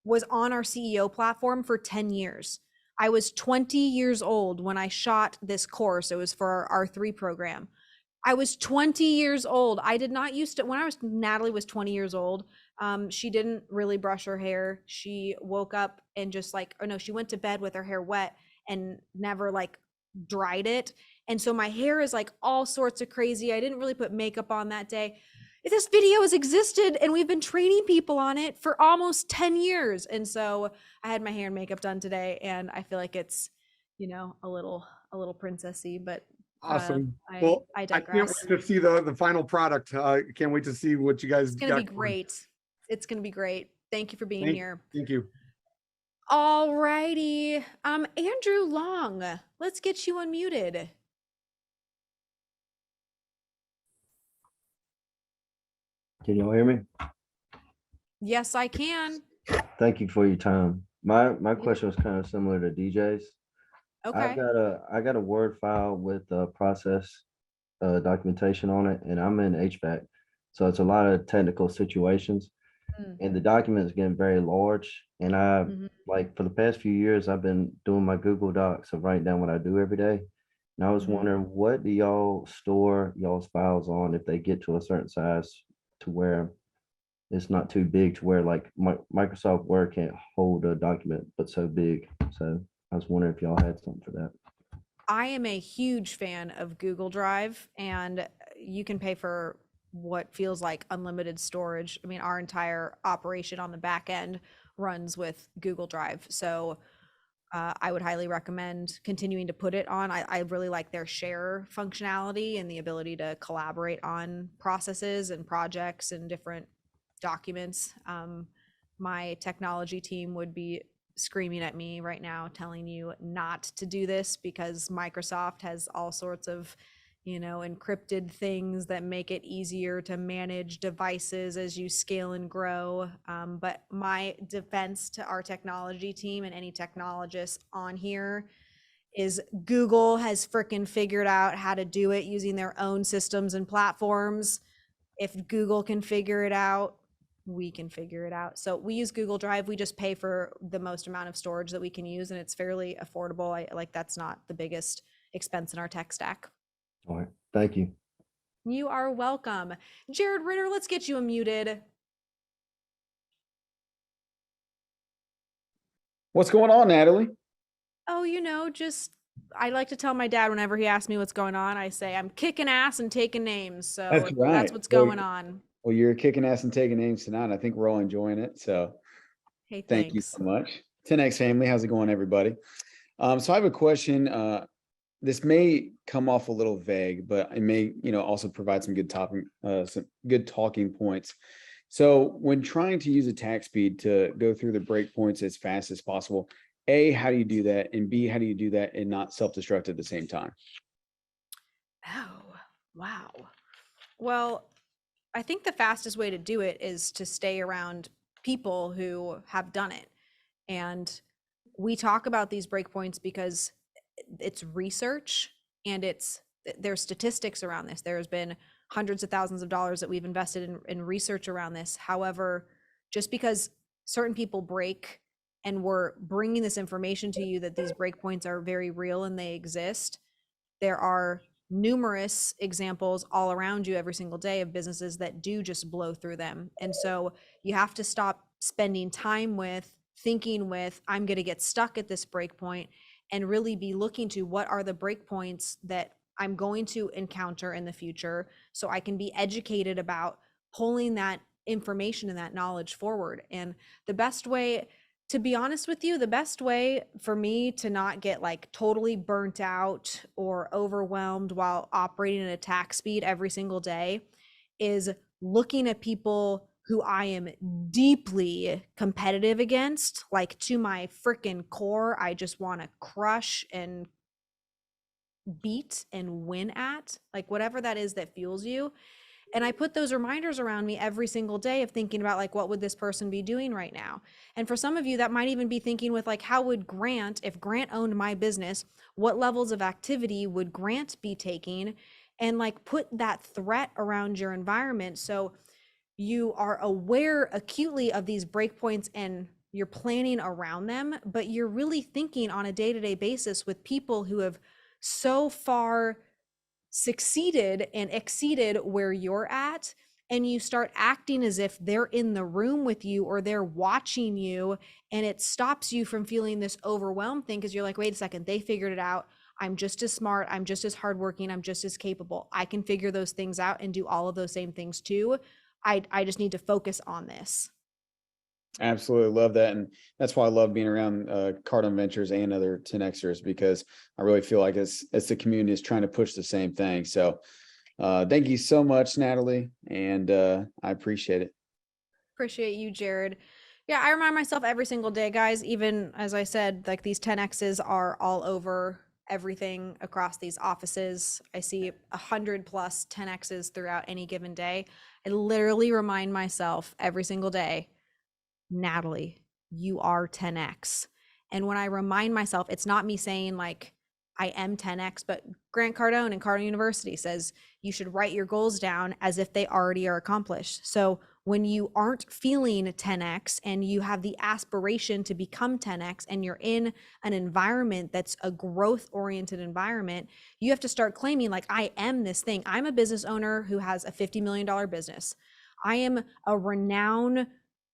was on our CEO platform for 10 years. I was 20 years old when I shot this course. It was for our R3 program. I was 20 years old. I did not used to, Natalie was 20 years old. She didn't really brush her hair. She woke up and just like, or no, she went to bed with her hair wet and never like dried it. And so my hair is like all sorts of crazy. I didn't really put makeup on that day. This video has existed and we've been training people on it for almost 10 years. And so I had my hair and makeup done today, and I feel like it's, you know, a little princessy, but Awesome. I Well, I can't digress. wait to see the final product. Can't wait to see what you guys It's gonna be got going. great. It's gonna be great. Thank you for being here. Thank you. All righty. Andrew Long, let's get you unmuted. Can you hear me? Yes, I can. Thank you for your time. My question was kind of similar to DJ's. Okay. I got a Word file with process documentation on it, and I'm in HVAC, so it's a lot of technical situations, and the document is getting very large. And I like for the past few years, I've been doing my Google Docs of writing down what I do every day. And I was wondering, what do y'all store y'all's files on if they get to a certain size to where it's not too big to where like Microsoft Word can't hold a document but so big? So I was wondering if y'all had something for that. I am a huge fan of Google Drive, and you can pay for what feels like unlimited storage. I mean, our entire operation on the back end runs with Google Drive. So I would highly recommend continuing to put it on. I really like their share functionality and the ability to collaborate on processes and projects and different documents. My technology team would be screaming at me right now, telling you not to do this because Microsoft has all sorts of, you know, encrypted things that make it easier to manage devices as you scale and grow. But my defense to our technology team and any technologists on here is Google has freaking figured out how to do it using their own systems and platforms. If Google can figure it out, we can figure it out. So we use Google Drive. We just pay for the most amount of storage that we can use, and it's fairly affordable. Like that's not the biggest expense in our tech stack. All right, thank you. You are welcome. Jared Ritter, let's get you unmuted. What's going on, Natalie? Oh, you know, just I like to tell my dad whenever he asks me what's going on, I say I'm kicking ass and taking names. So That's right. that's what's going on. Well, you're kicking ass and taking names tonight. I think we're all enjoying it. So hey, thank you so much. 10X family, how's it going, everybody? So I have a question. This may come off a little vague, but it may, you know, also provide some good talking points. So when trying to use attack speed to go through the breakpoints as fast as possible, A, how do you do that? And B, how do you do that and not self-destruct at the same time? Oh, wow. Well, I think the fastest way to do it is to stay around people who have done it. And we talk about these breakpoints because it's research and there's statistics around this. There's been hundreds of thousands of dollars that we've invested in research around this. However, just because certain people break and we're bringing this information to you that these breakpoints are very real and they exist, there are numerous examples all around you every single day of businesses that do just blow through them. And so you have to stop spending time thinking I'm going to get stuck at this breakpoint, and really be looking to what are the breakpoints that I'm going to encounter in the future, so I can be educated about pulling that information and that knowledge forward. And the best way, to be honest with you, the best way for me to not get like totally burnt out or overwhelmed while operating at attack speed every single day is looking at people who I am deeply competitive against, like to my freaking core. I just want to crush and beat and win at, like whatever that is that fuels you. And I put those reminders around me every single day of thinking about like, what would this person be doing right now? And for some of you, that might even be thinking with like, how would Grant, if Grant owned my business, what levels of activity would Grant be taking? And like put that threat around your environment. So you are aware acutely of these breakpoints and you're planning around them, but you're really thinking on a day-to-day basis with people who have so far succeeded and exceeded where you're at, and you start acting as if they're in the room with you or they're watching you, and it stops you from feeling this overwhelmed thing because you're like, wait a second, they figured it out. I'm just as smart, I'm just as hardworking, I'm just as capable. I can figure those things out and do all of those same things too. I just need to focus on this. Absolutely love that. And that's why I love being around Cardinal Ventures and other 10Xers, because I really feel like it's the community is trying to push the same thing. So thank you so much, Natalie. And I appreciate it. Appreciate you, Jared. Yeah, I remind myself every single day, guys, even as I said, like these 10Xs are all over everything across these offices. I see 100 plus 10Xs throughout any given day. I literally remind myself every single day, Natalie, you are 10X. And when I remind myself, it's not me saying like I am 10X, but Grant Cardone and Cardinal University says you should write your goals down as if they already are accomplished. So when you aren't feeling 10X and you have the aspiration to become 10X and you're in an environment that's a growth oriented environment, you have to start claiming like, I am this thing. I'm a business owner who has a $50 million business. I am a renowned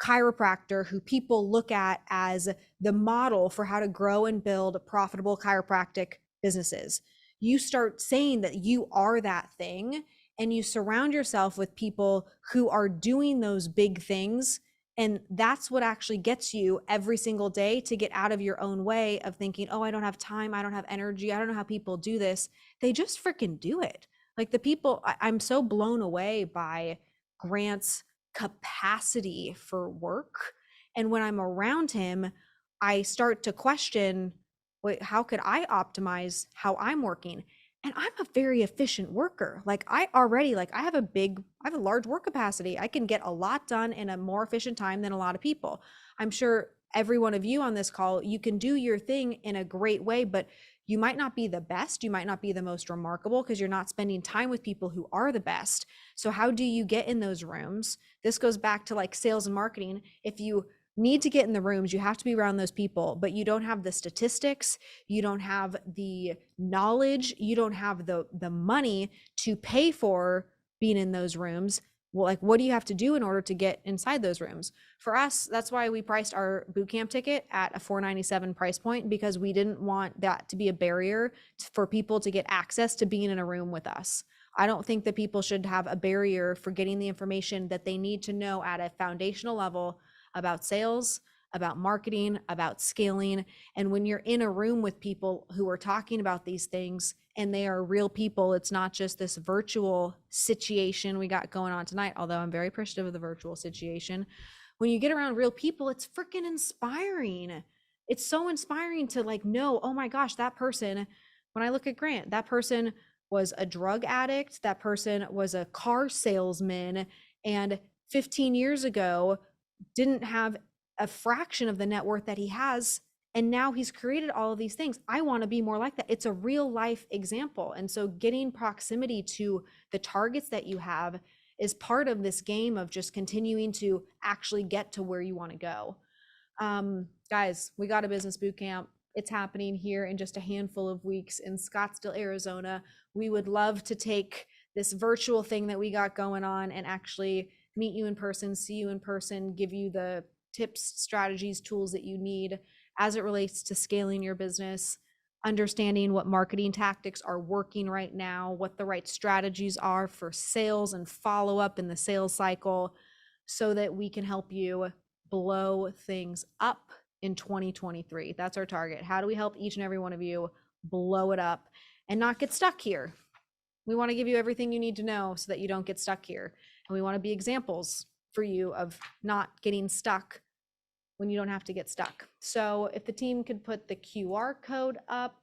chiropractor who people look at as the model for how to grow and build profitable chiropractic businesses. You start saying that you are that thing, and you surround yourself with people who are doing those big things. And that's what actually gets you every single day to get out of your own way of thinking, oh, I don't have time, I don't have energy, I don't know how people do this. They just freaking do it. Like the people, I'm so blown away by Grant's capacity for work. And when I'm around him, I start to question, wait, how could I optimize how I'm working? And I'm a very efficient worker. Like I have a large work capacity. I can get a lot done in a more efficient time than a lot of people. I'm sure every one of you on this call, you can do your thing in a great way, but you might not be the best. You might not be the most remarkable because you're not spending time with people who are the best. So how do you get in those rooms? This goes back to like sales and marketing. If you need to get in the rooms, you have to be around those people, but you don't have the statistics, you don't have the knowledge, you don't have the money to pay for being in those rooms. Well, like what do you have to do in order to get inside those rooms? For us, that's why we priced our bootcamp ticket at a $497 price point, because we didn't want that to be a barrier for people to get access to being in a room with us. I don't think that people should have a barrier for getting the information that they need to know at a foundational level about sales, about marketing, about scaling. And when you're in a room with people who are talking about these things and they are real people, it's not just this virtual situation we got going on tonight, although I'm very appreciative of the virtual situation. When you get around real people, it's freaking inspiring. It's so inspiring to like know, oh my gosh, that person, when I look at Grant, that person was a drug addict, that person was a car salesman, and 15 years ago didn't have a fraction of the net worth that he has, and now he's created all of these things. I want to be more like that. It's a real life example. And so getting proximity to the targets that you have is part of this game of just continuing to actually get to where you want to go. Guys, we got a business boot camp. It's happening here in just a handful of weeks in Scottsdale, Arizona. We would love to take this virtual thing that we got going on and actually meet you in person, see you in person, give you the tips, strategies, tools that you need as it relates to scaling your business, understanding what marketing tactics are working right now, what the right strategies are for sales and follow up in the sales cycle, so that we can help you blow things up in 2023. That's our target. How do we help each and every one of you blow it up and not get stuck here? We want to give you everything you need to know so that you don't get stuck here. And we want to be examples for you of not getting stuck when you don't have to get stuck. So if the team could put the QR code up,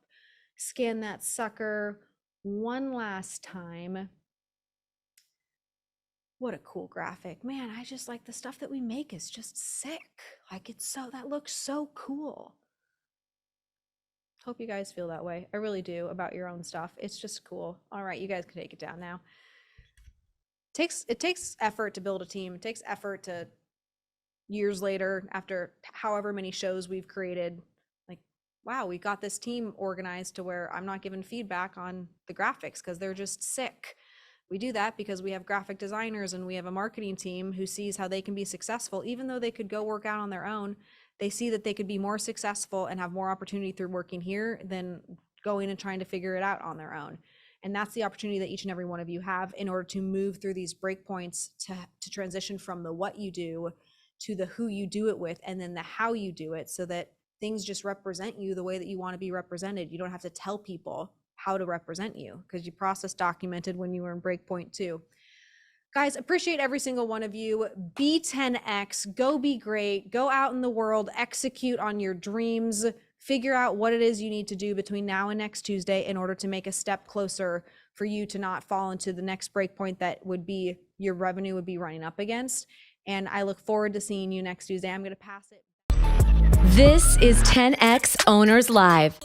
scan that sucker one last time. What a cool graphic. Man, I just like the stuff that we make is just sick. Like that looks so cool. Hope you guys feel that way. I really do about your own stuff. It's just cool. All right, you guys can take it down now. It takes effort to build a team. It takes effort to years later, after however many shows we've created, like, wow, we got this team organized to where I'm not giving feedback on the graphics because they're just sick. We do that because we have graphic designers and we have a marketing team who sees how they can be successful. Even though they could go work out on their own, they see that they could be more successful and have more opportunity through working here than going and trying to figure it out on their own. And that's the opportunity that each and every one of you have in order to move through these breakpoints to transition from the what you do to the who you do it with, and then the how you do it, so that things just represent you the way that you want to be represented. You don't have to tell people how to represent you because you process documented when you were in breakpoint too. Guys, appreciate every single one of you. Be 10x, go be great, go out in the world, execute on your dreams, figure out what it is you need to do between now and next Tuesday in order to make a step closer for you to not fall into the next breakpoint that would be your revenue would be running up against. And I look forward to seeing you next Tuesday. I'm going to pass it. This is 10X Owners Live.